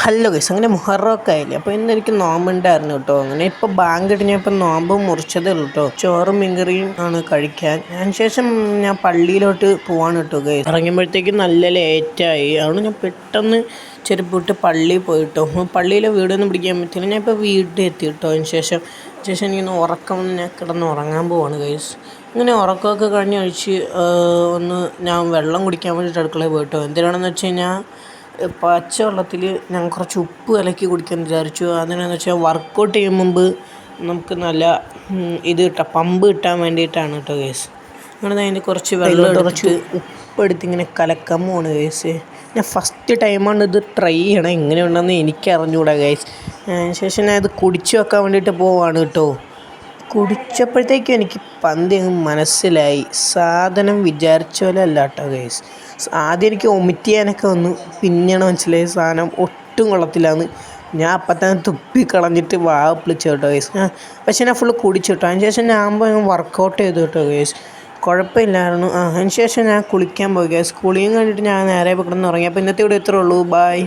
Hello guys, അങ്ങനെ മുഹറമൊക്കെ ആയില്ലേ. അപ്പോൾ ഇന്ന് എനിക്ക് നോമ്പുണ്ടായിരുന്നു കേട്ടോ. അങ്ങനെ ഇപ്പോൾ ബാങ്ക് ഇടിഞ്ഞപ്പോൾ നോമ്പ് മുറിച്ചതേ ഉള്ളൂ കേട്ടോ. ചോറും മീൻകറിയും ആണ് കഴിക്കാൻ. അതിനുശേഷം ഞാൻ പള്ളിയിലോട്ട് പോവാണ് കേട്ടോ ഗൈസ്. ഇറങ്ങുമ്പോഴത്തേക്കും നല്ല ലേറ്റായി. അതുകൊണ്ട് ഞാൻ പെട്ടെന്ന് ചെരുപ്പിട്ട് പള്ളിയിൽ പോയിട്ടോ. പള്ളിയിലെ വീടൊന്നും പിടിക്കാൻ പറ്റില്ല. ഞാൻ ഇപ്പോൾ വീട്ടിൽ എത്തി കേട്ടോ. അതിനുശേഷം എനിക്കൊന്ന് ഉറക്കം ഞാൻ കിടന്ന് ഉറങ്ങാൻ പോവാണ് ഗൈസ്. ഇങ്ങനെ ഉറക്കമൊക്കെ കഴിഞ്ഞ് കഴിച്ച് ഒന്ന് ഞാൻ വെള്ളം കുടിക്കാൻ വേണ്ടിയിട്ട് അടുക്കളയിൽ പോയിട്ടോ. എന്തിനാണെന്ന് വെച്ച് കഴിഞ്ഞാൽ പച്ചവെള്ളത്തിൽ ഞാൻ കുറച്ച് ഉപ്പ് കലക്കി കുടിക്കാൻ വിചാരിച്ചു. അതിനെന്ന് വെച്ചാൽ വർക്കൗട്ട് ചെയ്യും മുമ്പ് നമുക്ക് നല്ല ഇത് കിട്ടാം, പമ്പ് കിട്ടാൻ വേണ്ടിയിട്ടാണ് കേട്ടോ ഗേസ്. അങ്ങനെ അതിന് കുറച്ച് വെള്ളം കുറച്ച് ഉപ്പെടുത്തിങ്ങനെ കലക്കാൻ പോവാണ് ഗേസ്. ഞാൻ ഫസ്റ്റ് ടൈമാണ് ഇത് ട്രൈ ചെയ്യണം. എങ്ങനെയുണ്ടെന്ന് എനിക്ക് അറിഞ്ഞുകൂടാ ഗേസ്. ശേഷം ഞാൻ ഇത് കുടിച്ചു വെക്കാൻ വേണ്ടിയിട്ട് പോവാണ് കേട്ടോ. കുടിച്ചപ്പോഴത്തേക്കും എനിക്ക് പന്തി മനസ്സിലായി, സാധനം വിചാരിച്ച പോലെ അല്ല കേട്ടോ ഗൈസ്. ആദ്യം എനിക്ക് വൊമിറ്റ് ചെയ്യാനൊക്കെ വന്നു, പിന്നെയാണ് മനസ്സിലായി സാധനം ഒട്ടും കൊള്ളത്തില്ലാന്ന്. ഞാൻ അപ്പം തന്നെ തുപ്പിക്കളഞ്ഞിട്ട് വാപ്പിളിച്ചു കേട്ടോ ഗൈസ്. പക്ഷേ ഞാൻ ഫുള്ള് കുടിച്ചു കേട്ടോ. അതിന് ശേഷം ഞാൻ വർക്കൗട്ട് ചെയ്തു കേട്ടോ ഗൈസ്. കുഴപ്പമില്ലായിരുന്നു. അതിന് ശേഷം ഞാൻ കുളിക്കാൻ പോയി ഗൈസ്. കുളിയും കണ്ടിട്ട് ഞാൻ നേരെ കിടന്ന് ഉറങ്ങി. അപ്പോൾ ഇന്നത്തെ ഇവിടെ ഇത്രേ ഉള്ളൂ. ബൈ.